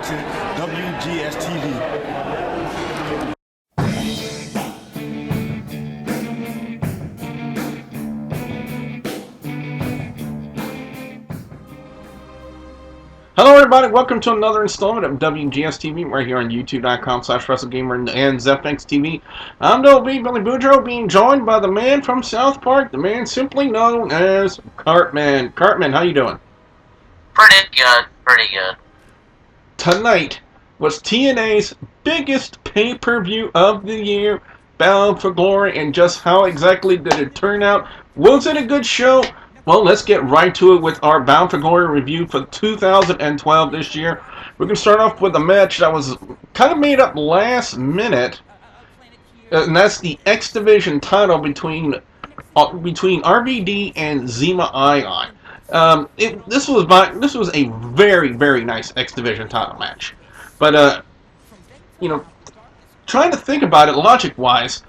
watching WGS-TV. Hello everybody, welcome to another installment of WGS-TV right here on youtube.com/WrestleGamer and ZepXTV. I'm WB Billy Boudreaux, being joined by the man from South Park, the man simply known as Cartman. Cartman, how you doing? Pretty good, pretty good. Tonight was TNA's biggest pay-per-view of the year, Bound for Glory, and just how exactly did it turn out? Was it a good show? Well, let's get right to it with our Bound for Glory review for 2012 this year. We're going to start off with a match that was kind of made up last minute, and that's the X Division title between RVD and Zema Ion. This was a very, very nice X Division title match, but trying to think about it logic-wise,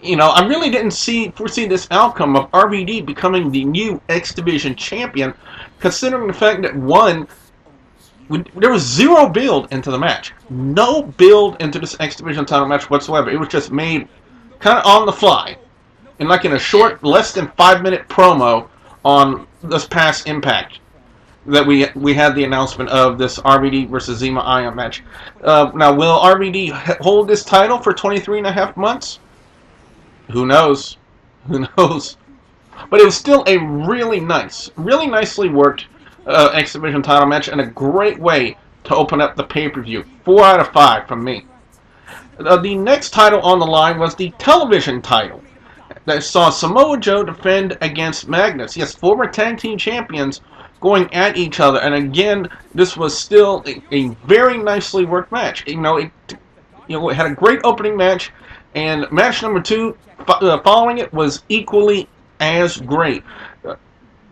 I really didn't foresee this outcome of RVD becoming the new X Division champion, considering the fact that there was zero build into the match. No build into this X Division title match whatsoever. It was just made kind of on the fly, in a short, less than 5-minute promo on this past Impact that we had the announcement of this RVD versus Zema Ion match. Now, will RVD hold this title for 23.5 months? Who knows? Who knows? But it was still a really nicely worked X Division title match, and a great way to open up the pay-per-view. 4 out of 5 from me. The next title on the line was the television title that saw Samoa Joe defend against Magnus. Yes, former tag team champions going at each other, and again, this was still a very nicely worked match. It had a great opening match, and match number 2 following it was equally as great.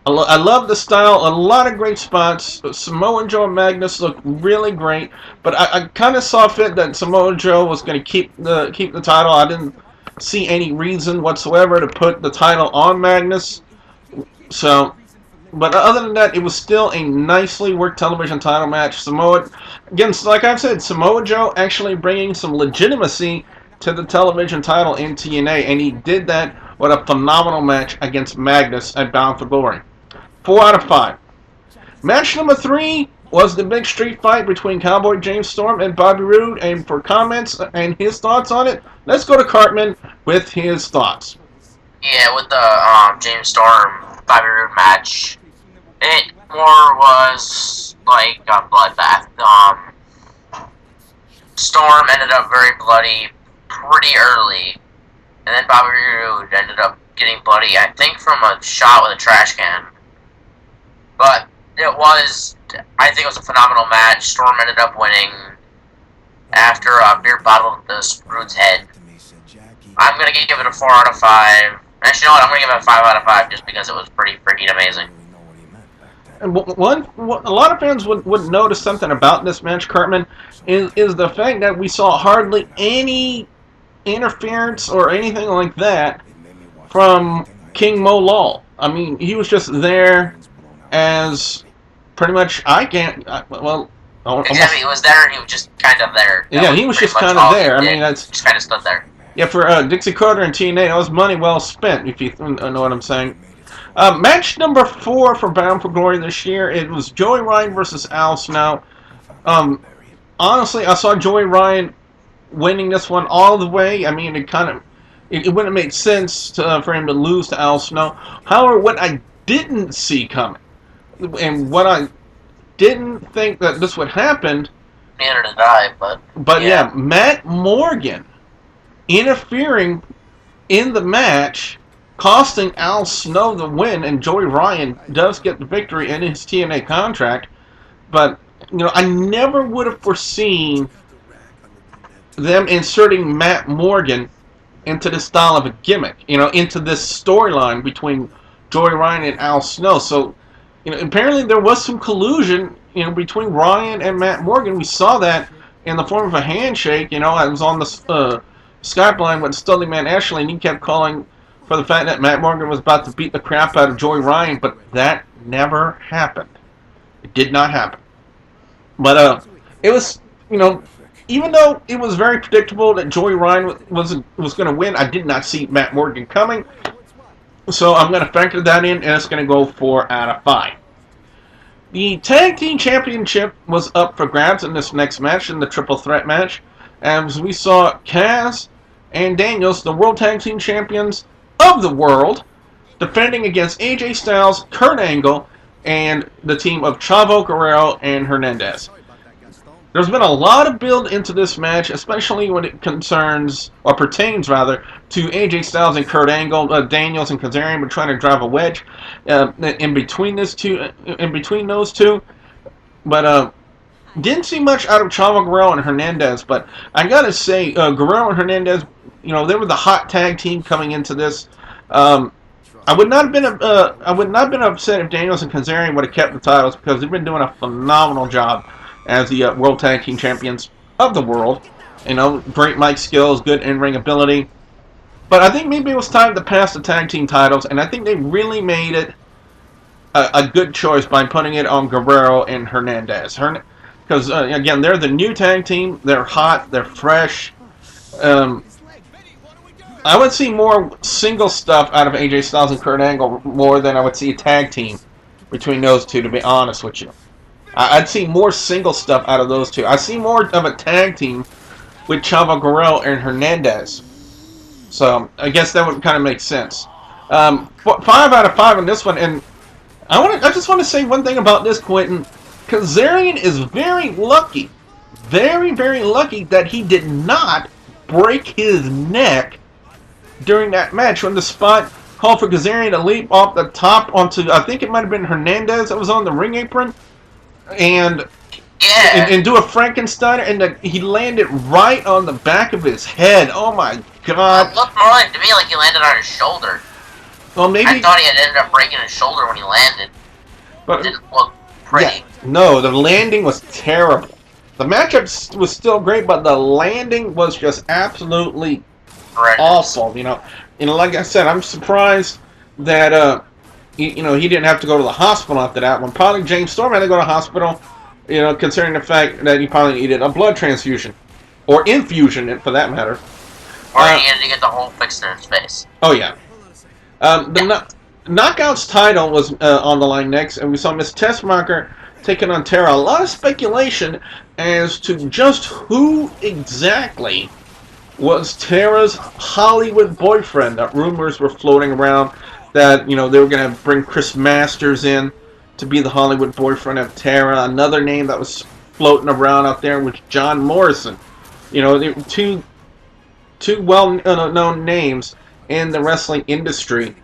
I love the style, a lot of great spots. Samoa Joe and Magnus looked really great, but I kind of saw fit that Samoa Joe was going to keep the title. I didn't see any reason whatsoever to put the title on Magnus. So, but other than that, it was still a nicely worked television title match. Again, like I've said, Samoa Joe actually bringing some legitimacy to the television title in TNA, and he did that with a phenomenal match against Magnus at Bound for Glory. 4 out of 5. Match number 3 was the big street fight between Cowboy James Storm and Bobby Roode, and for comments and his thoughts on it, let's go to Cartman with his thoughts. Yeah, with the James Storm Bobby Roode match, it more was like a bloodbath. Storm ended up very bloody pretty early, and then Bobby Roode ended up getting bloody, I think, from a shot with a trash can. But I think it was a phenomenal match. Storm ended up winning after a beer bottle to Roode's head. I'm going to give it a 4 out of 5. Actually, you know what? I'm going to give it a 5 out of 5 just because it was pretty freaking amazing. And a lot of fans would notice something about this match, Cartman, is the fact that we saw hardly any interference or anything like that from King Mo Lawal. I mean, he was just there as pretty much Exactly, he was there and he was just kind of there. He was just kind of there. I mean, that's just kind of stood there. Yeah, for Dixie Carter and TNA, that was money well spent, if you know what I'm saying. Match number 4 for Bound for Glory this year, it was Joey Ryan versus Al Snow. Honestly, I saw Joey Ryan winning this one all the way. I mean, it wouldn't have made sense for him to lose to Al Snow. However, what I didn't see coming, and what I didn't think that this would happen, neither did I, but yeah, Matt Morgan interfering in the match, costing Al Snow the win, and Joey Ryan does get the victory in his TNA contract. But I never would have foreseen them inserting Matt Morgan into this style of a gimmick, into this storyline between Joey Ryan and Al Snow. So, apparently there was some collusion, between Ryan and Matt Morgan. We saw that in the form of a handshake. I was on the Skype line with Studley Man Ashley, and he kept calling for the fact that Matt Morgan was about to beat the crap out of Joey Ryan, but that never happened. It did not happen. But it was you know, even though it was very predictable that Joey Ryan was going to win, I did not see Matt Morgan coming. So I'm going to factor that in, and it's going to go 4 out of 5. The Tag Team Championship was up for grabs in this next match, in the Triple Threat match, as we saw Kaz and Daniels, the World Tag Team Champions of the world, defending against AJ Styles, Kurt Angle, and the team of Chavo Guerrero and Hernandez. There's been a lot of build into this match, especially when it concerns, or pertains rather, to AJ Styles and Kurt Angle. Daniels and Kazarian were trying to drive a wedge in between those two. But didn't see much out of Chavo Guerrero and Hernandez. But I gotta say, Guerrero and Hernandez, they were the hot tag team coming into this. I would not have been upset if Daniels and Kazarian would have kept the titles, because they've been doing a phenomenal job as the World Tag Team Champions of the world. Great mic skills, good in-ring ability. But I think maybe it was time to pass the tag team titles, and I think they really made it a good choice by putting it on Guerrero and Hernandez. Because, again, they're the new tag team. They're hot. They're fresh. I would see more single stuff out of AJ Styles and Kurt Angle more than I would see a tag team between those two, to be honest with you. I'd see more single stuff out of those two. I see more of a tag team with Chavo Guerrero and Hernandez. So I guess that would kind of make sense. 5 out of 5 on this one, and I just want to say one thing about this, Quentin. Kazarian is very lucky, very, very lucky that he did not break his neck during that match when the spot called for Kazarian to leap off the top onto, I think it might have been Hernandez that was on the ring apron, and do a Frankenstein, and he landed right on the back of his head. Oh my god! It looked more to me like he landed on his shoulder. Well, maybe I thought he had ended up breaking his shoulder when he landed. But it didn't look pretty. Yeah, no, the landing was terrible. The matchup was still great, but the landing was just absolutely awful. Like I said, I'm surprised that he didn't have to go to the hospital after that one. Probably James Storm had to go to the hospital, considering the fact that he probably needed a blood transfusion. Or infusion, for that matter. Or he needed to get the hole fixed in his face. Oh, yeah. Knockouts title was on the line next, and we saw Miss Tessmacher taking on Tara. A lot of speculation as to just who exactly was Tara's Hollywood boyfriend. That rumors were floating around that, they were going to bring Chris Masters in to be the Hollywood boyfriend of Tara. Another name that was floating around out there was John Morrison. Two well-known names in the wrestling industry.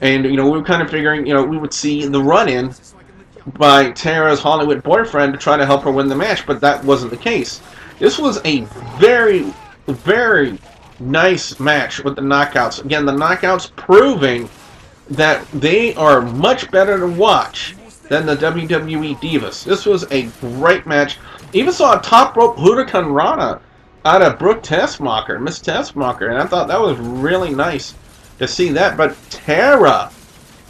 And, we were kind of figuring, we would see the run-in by Tara's Hollywood boyfriend to try to help her win the match, but that wasn't the case. This was a very, very nice match with the knockouts. Again, the knockouts proving that they are much better to watch than the WWE Divas. This was a great match. Even saw a top rope Hurricane Rana out of Brooke Tessmacher, Miss Tessmacher, and I thought that was really nice to see that. But Tara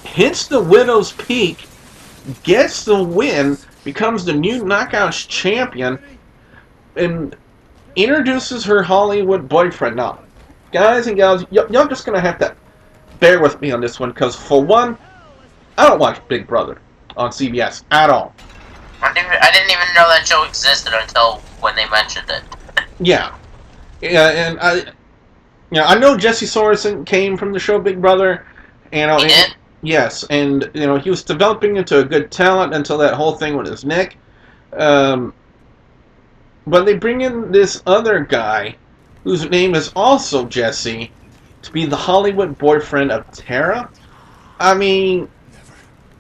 hits the Widow's Peak, gets the win, becomes the new Knockouts champion, and introduces her Hollywood boyfriend. Now, guys and gals, y'all just going to have to bear with me on this one, because for one, I don't watch Big Brother on CBS at all. I didn't even know that show existed until when they mentioned it. Yeah, and I know Jesse Sorensen came from the show Big Brother. He did? Yes, and he was developing into a good talent until that whole thing with his neck. But they bring in this other guy, whose name is also Jesse, to be the Hollywood boyfriend of Tara. I mean,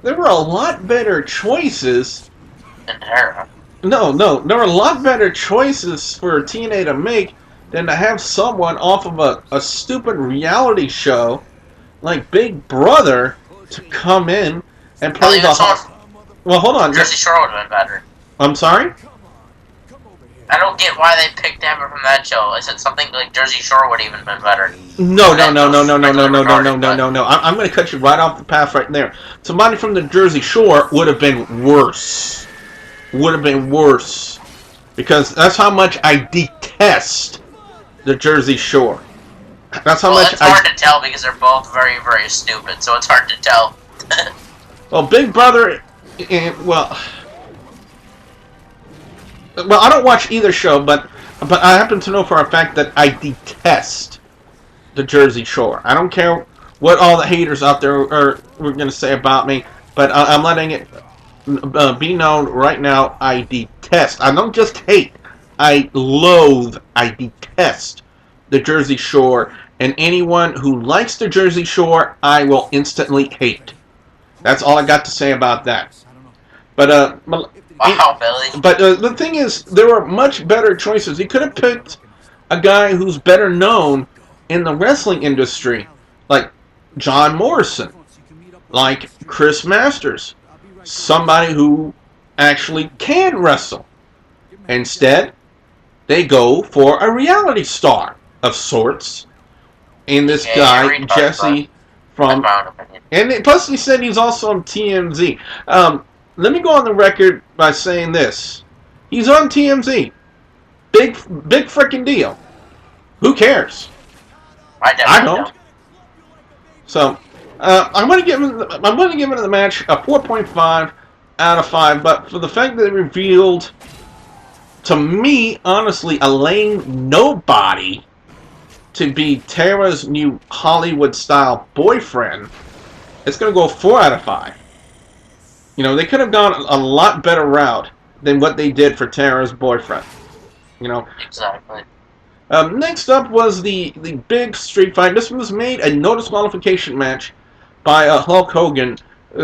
there were a lot better choices than Tara. No, there were a lot better choices for TNA to make than to have someone off of a stupid reality show like Big Brother to come in and play Well, hold on. Jersey Shore would have been better. I'm sorry? I don't get why they picked Amber from that show. I said something like Jersey Shore would have even been better. No. I'm going to cut you right off the path right there. Somebody from the Jersey Shore would have been worse. because that's how much I detest the Jersey Shore. That's how Well, much it's hard to tell because they're both very, very stupid, so it's hard to tell. Well, Big Brother, well, I don't watch either show, but I happen to know for a fact that I detest the Jersey Shore. I don't care what all the haters out there are going to say about me, but I'm letting it be known right now. I detest. I don't just hate. I loathe. I detest the Jersey Shore, and anyone who likes the Jersey Shore, I will instantly hate. That's all I got to say about that. But Wow, Billy. but the thing is, there were much better choices. He could have picked a guy who's better known in the wrestling industry, like John Morrison, like Chris Masters, somebody who actually can wrestle. Instead, they go for a reality star of sorts, and this guy Jesse from, and plus he said he's also on TMZ. Let me go on the record by saying this: he's on TMZ. Big freaking deal. Who cares? I don't. So, I'm going to give him the match a 4.5 out of 5. But for the fact that they revealed, to me, honestly, a lame nobody to be Tara's new Hollywood-style boyfriend, it's going to go 4 out of 5. You know, they could have gone a lot better route than what they did for Tara's boyfriend. You know. Exactly. Next up was the big street fight. This was made a no disqualification match by Hulk Hogan.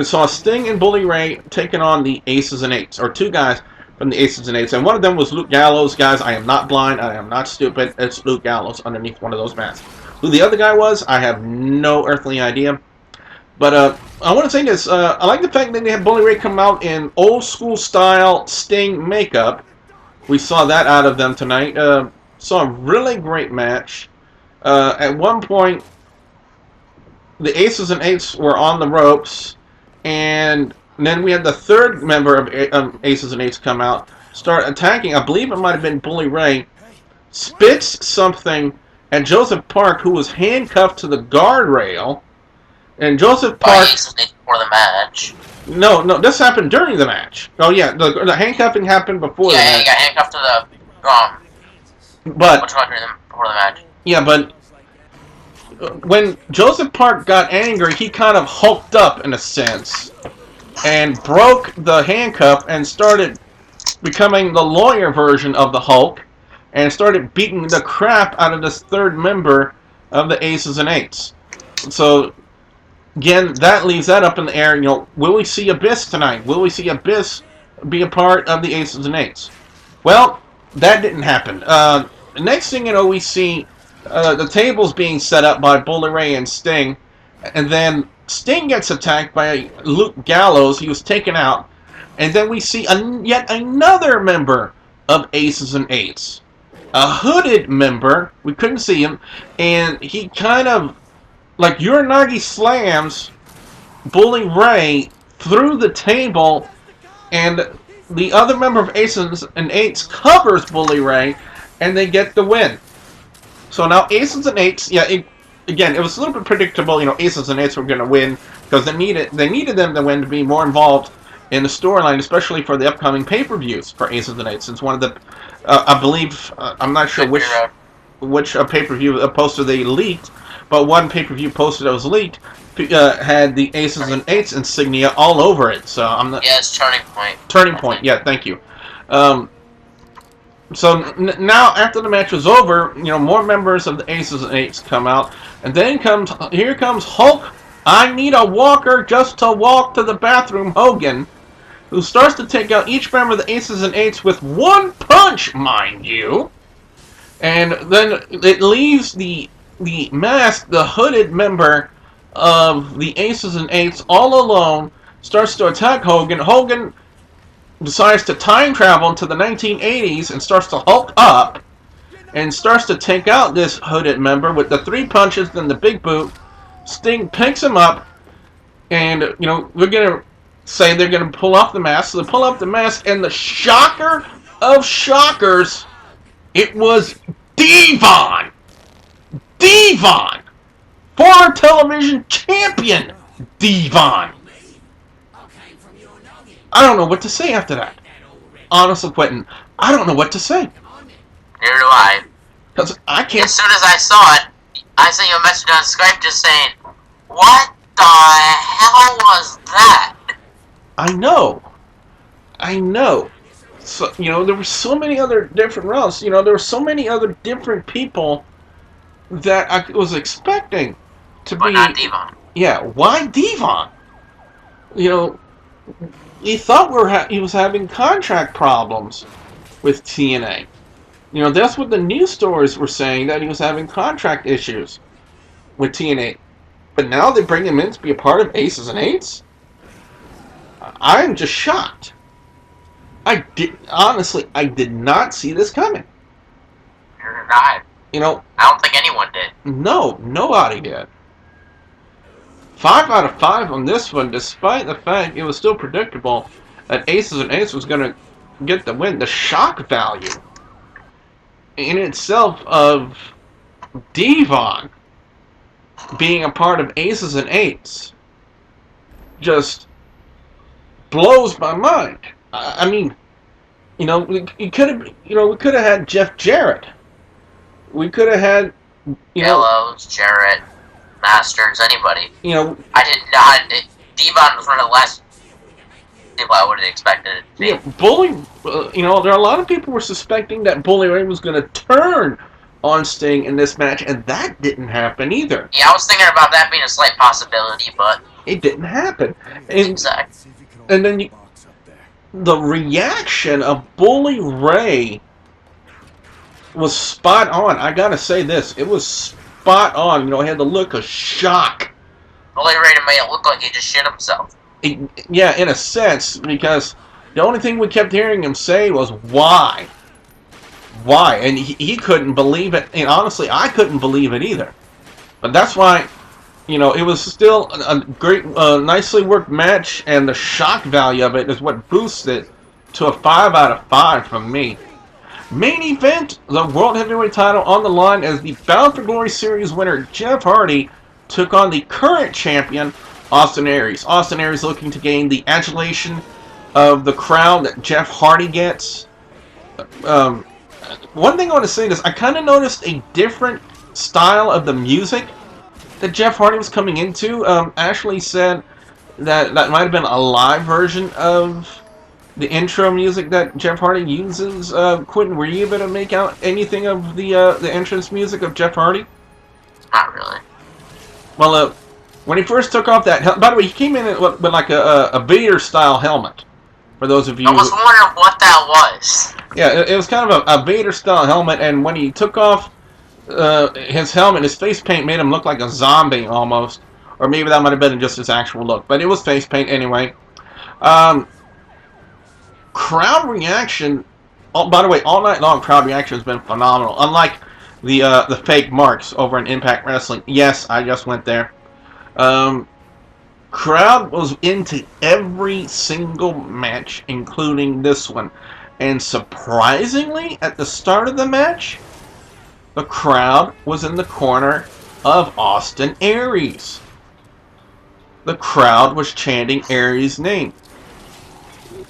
Saw Sting and Bully Ray taking on the Aces and Eights, or two guys from the Aces and Eights, and one of them was Luke Gallows. Guys, I am not blind. I am not stupid. It's Luke Gallows underneath one of those masks. Who the other guy was, I have no earthly idea. But I want to say this. I like the fact that they had Bully Ray come out in old school style Sting makeup. We saw that out of them tonight. Saw a really great match. At one point, the Aces and Eights were on the ropes, and then we had the third member of Aces and Eights come out, start attacking. I believe it might have been Bully Ray. Spits something at Joseph Park, who was handcuffed to the guardrail. And Joseph Park... before the match. No, this happened during the match. Oh, yeah, the handcuffing happened before the match. Yeah, he got handcuffed to the... But before the match. Yeah, but when Joseph Park got angry, he kind of hulked up in a sense and broke the handcuff and started becoming the lawyer version of the Hulk and started beating the crap out of this third member of the Aces and Eights. So again, that leaves that up in the air. You know, will we see Abyss tonight? Will we see Abyss be a part of the Aces and Eights? Well, that didn't happen. Next thing you know, we see the tables being set up by Bully Ray and Sting, and then Sting gets attacked by Luke Gallows. He was taken out, and then we see yet another member of Aces and Eights, a hooded member. We couldn't see him, and he kind of, like Uranagi slams Bully Ray through the table, and the other member of Aces and Eights covers Bully Ray, and they get the win. So now Aces and Eights, again, it was a little bit predictable. You know, Aces and Eights were going to win because they needed them to win to be more involved in the storyline, especially for the upcoming pay-per-views for Aces and Eights. Since one of the, I believe, I'm not sure which pay-per-view poster they leaked, but one pay-per-view poster that was leaked had the Aces and Eights insignia all over it. So I'm not. Yeah, it's Turning Point. Turning Point. Yeah, thank you. So now, after the match was over, you know, more members of the Aces and Eights come out, and then here comes Hulk. I need a walker just to walk to the bathroom. Hogan, who starts to take out each member of the Aces and Eights with one punch, mind you, and then it leaves the masked, the hooded member of the Aces and Eights all alone. Starts to attack Hogan. Hogan decides to time travel into the 1980s and starts to hulk up and starts to take out this hooded member with the 3 punches and the big boot. Sting picks him up, and, you know, we're going to say they're going to pull off the mask. So they pull off the mask, and the shocker of shockers, it was Devon. Devon! Former television champion Devon. I don't know what to say after that. Honestly, Quentin, I don't know what to say. Neither do I. Because I can't... As soon as I saw it, I sent you a message on Skype just saying, what the hell was that? I know. So, there were so many other different routes. There were so many other different people that I was expecting to But be... not Devon. Yeah, why Devon? He thought he was having contract problems with TNA. That's what the news stories were saying, that he was having contract issues with TNA. But now they bring him in to be a part of Aces and Eights? I'm just shocked. Honestly, I did not see this coming. Neither did I. I don't think anyone did. No, nobody did. 5 out of 5 on this one, despite the fact it was still predictable that Aces and Eights was going to get the win. The shock value in itself of Devon being a part of Aces and Eights just blows my mind. I mean, we could have had Jeff Jarrett. We could have had Gallows, Jarrett, Masters, anybody. I did not. Devon was one of the last people I would have expected it to be. Yeah, Bully. There are a lot of people were suspecting that Bully Ray was going to turn on Sting in this match, and that didn't happen either. Yeah, I was thinking about that being a slight possibility, but it didn't happen. Exactly. And then the reaction of Bully Ray was spot on. I gotta say this, it was spot on. He had the look of shock. Bully Ray made it look like he just shit himself. Yeah, in a sense, because the only thing we kept hearing him say was, why? Why? And he couldn't believe it, and honestly, I couldn't believe it either. But that's why, it was still a great, nicely worked match, and the shock value of it is what boosted it to a 5 out of 5 from me. Main event, the World Heavyweight title on the line as the Bound for Glory Series winner Jeff Hardy took on the current champion Austin Aries. Austin Aries looking to gain the adulation of the crowd that Jeff Hardy gets. One thing I want to say is I kind of noticed a different style of the music that Jeff Hardy was coming into. Ashley said that might have been a live version of the intro music that Jeff Hardy uses. Quentin, were you able to make out anything of the entrance music of Jeff Hardy? Not really. Well, when he first took off that... By the way, he came in with like a Vader-style helmet. For those of you... I was wondering what that was. Yeah, it was kind of a Vader-style helmet, and when he took off his helmet, his face paint made him look like a zombie, almost. Or maybe that might have been just his actual look. But it was face paint anyway. Crowd reaction... by the way, all night long, crowd reaction has been phenomenal. Unlike the fake marks over in Impact Wrestling. Yes, I just went there. Crowd was into every single match, including this one. And surprisingly, at the start of the match, the crowd was in the corner of Austin Aries. The crowd was chanting Aries' name.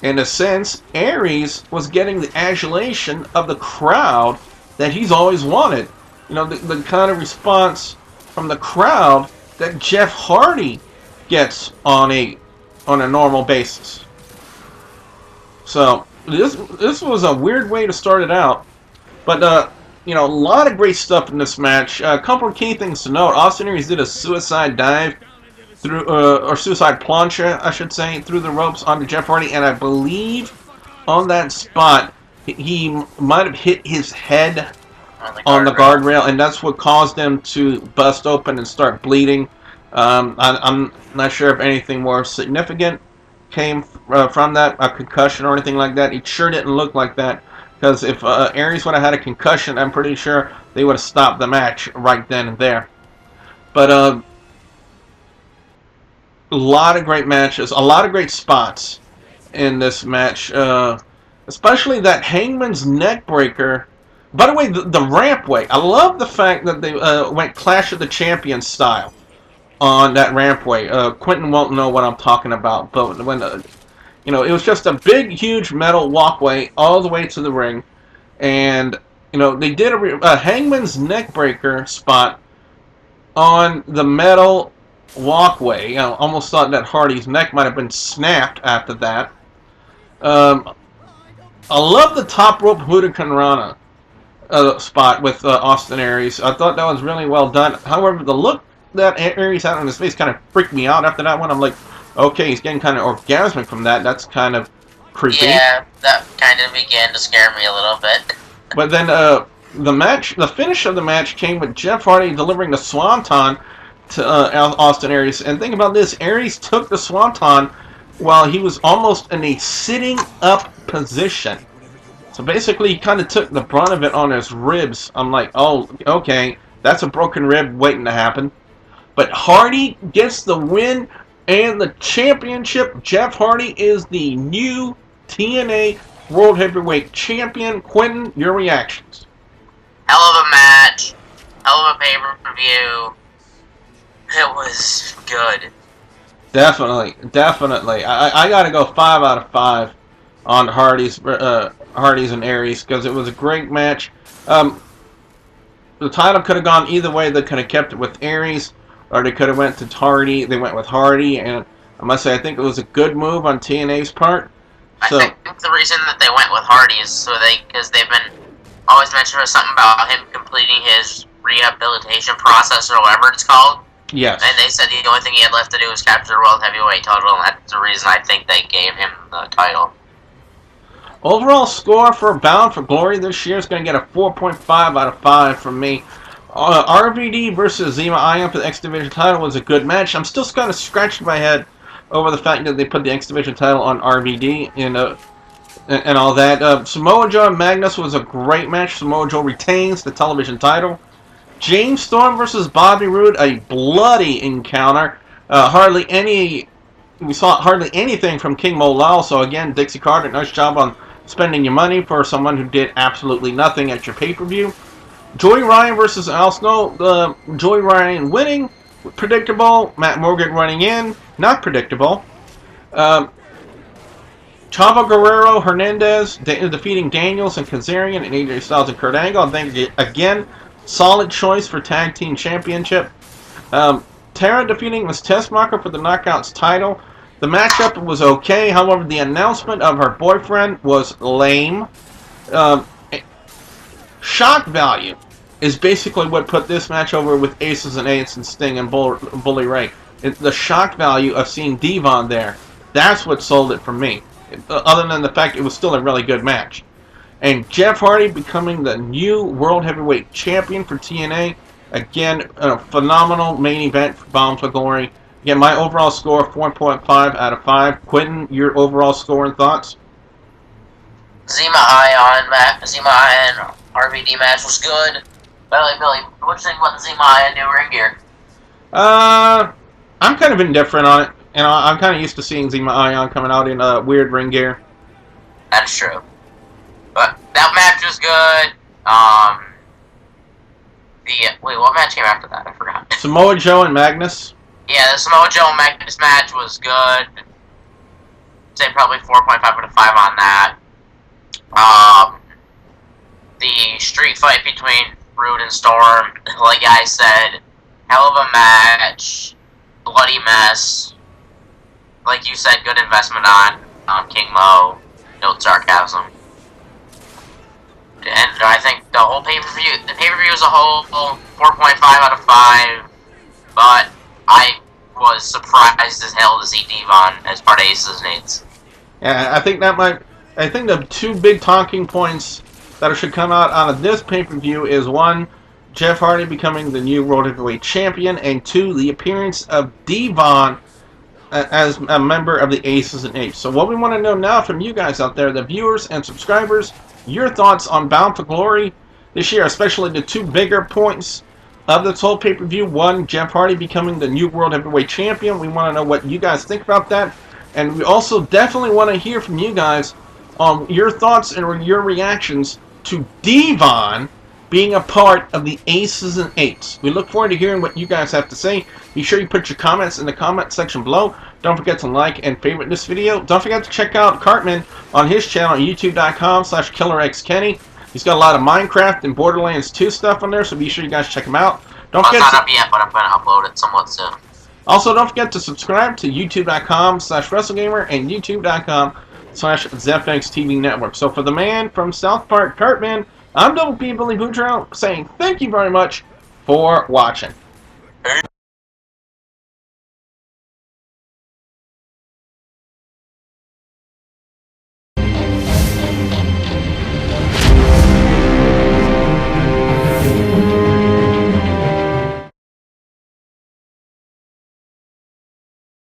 In a sense, Aries was getting the adulation of the crowd that he's always wanted. The kind of response from the crowd that Jeff Hardy gets on a normal basis. So this was a weird way to start it out, but a lot of great stuff in this match. A couple of key things to note: Austin Aries did a suicide dive through, or suicide plancha, I should say, through the ropes onto Jeff Hardy, and I believe on that spot he might have hit his head on the guardrail, and that's what caused him to bust open and start bleeding. I'm not sure if anything more significant came from that, a concussion or anything like that. It sure didn't look like that, because if Aries would have had a concussion, I'm pretty sure they would have stopped the match right then and there. But a lot of great matches, a lot of great spots in this match. especially that Hangman's neck breaker. By the way, the rampway. I love the fact that they went Clash of the Champions style on that rampway. Quentin won't know what I'm talking about, but when it was just a big, huge metal walkway all the way to the ring, and they did a Hangman's neck breaker spot on the metal walkway. Almost thought that Hardy's neck might have been snapped after that. I love the top rope Hurricane Rana spot with Austin Aries. I thought that was really well done. However, the look that Aries had on his face kind of freaked me out after that one. I'm like, okay, he's getting kind of orgasmic from that. That's kind of creepy. Yeah, that kind of began to scare me a little bit. But then the finish of the match came with Jeff Hardy delivering the Swanton to Austin Aries. And think about this, Aries took the Swanton while he was almost in a sitting up position. So basically, he kind of took the brunt of it on his ribs. I'm like, oh, okay, that's a broken rib waiting to happen. But Hardy gets the win and the championship. Jeff Hardy is the new TNA World Heavyweight Champion. Quentin, your reactions? Hell of a match. Hell of a pay-per-view. It was good. Definitely. I got to go 5 out of 5 on Hardy's and Aries because it was a great match. The title could have gone either way. They could have kept it with Aries, or they could have went to Hardy. They went with Hardy, and I must say I think it was a good move on TNA's part. So, I think the reason that they went with Hardy is because they've been always mentioning something about him completing his rehabilitation process or whatever it's called. yes. And they said the only thing he had left to do was capture the World Heavyweight title, and that's the reason I think they gave him the title. Overall score for Bound for Glory this year is going to get a 4.5 out of 5 from me. RVD versus Zima Ion for the X Division title was a good match. I'm still kind of scratching my head over the fact that they put the X Division title on RVD and all that. Samoa Joe and Magnus was a great match. Samoa Joe retains the television title. James Storm versus Bobby Roode, a bloody encounter. We saw hardly anything from King Mo Lao. So again, Dixie Carter, nice job on spending your money for someone who did absolutely nothing at your pay-per-view. Joey Ryan versus Al Snow. Joey Ryan winning, predictable. Matt Morgan running in, not predictable. Chavo Guerrero, Hernandez defeating Daniels and Kazarian and AJ Styles and Kurt Angle. I think, again, solid choice for Tag Team Championship. Tara defeating Miss Tessmacher for the Knockouts title. The matchup was okay. However, the announcement of her boyfriend was lame. Shock value is basically what put this match over with Aces and Eights and Sting and Bully Ray. The shock value of seeing Devon there. That's what sold it for me. Other than the fact it was still a really good match. And Jeff Hardy becoming the new World Heavyweight Champion for TNA. Again, a phenomenal main event for Bound for Glory. Again, my overall score, 4.5 out of 5. Quentin, your overall score and thoughts? Zima Ion RVD match was good. Billy, what do you think about the Zima Ion new ring gear? I'm kind of indifferent on it. I'm kind of used to seeing Zima Ion coming out in weird ring gear. That's true. But that match was good. Wait, what match came after that? I forgot. Samoa Joe and Magnus. Yeah, the Samoa Joe and Magnus match was good. Say probably 4.5 out of 5 on that. The street fight between Roode and Storm, like I said, hell of a match, bloody mess. Like you said, good investment on King Mo. Note sarcasm. And I think the whole pay-per-view as a whole, 4.5 out of 5. But I was surprised as hell to see Devon as part of Aces and Eights. Yeah, I think the two big talking points that should come out of this pay-per-view is, one, Jeff Hardy becoming the new World Heavyweight Champion, and two, the appearance of Devon as a member of the Aces and Eights. So what we want to know now from you guys out there, the viewers and subscribers, your thoughts on Bound for Glory this year, especially the two bigger points of this whole pay-per-view. One, Jeff Hardy becoming the new World Heavyweight Champion. We want to know what you guys think about that. And we also definitely want to hear from you guys your thoughts and your reactions to Devon being a part of the Aces and Eights. We look forward to hearing what you guys have to say. Be sure you put your comments in the comment section below. Don't forget to like and favorite this video. Don't forget to check out Cartman on his channel, youtube.com/KillerXKenny. He's got a lot of Minecraft and Borderlands 2 stuff on there, so be sure you guys check him out. Don't forget not up yet, but I'm going to upload it somewhat soon. Also, don't forget to subscribe to youtube.com/WrestleGamer and youtube.com/ZFXTV Network. So for the man from South Park, Cartman, I'm Double P Billy Boudreaux saying thank you very much for watching.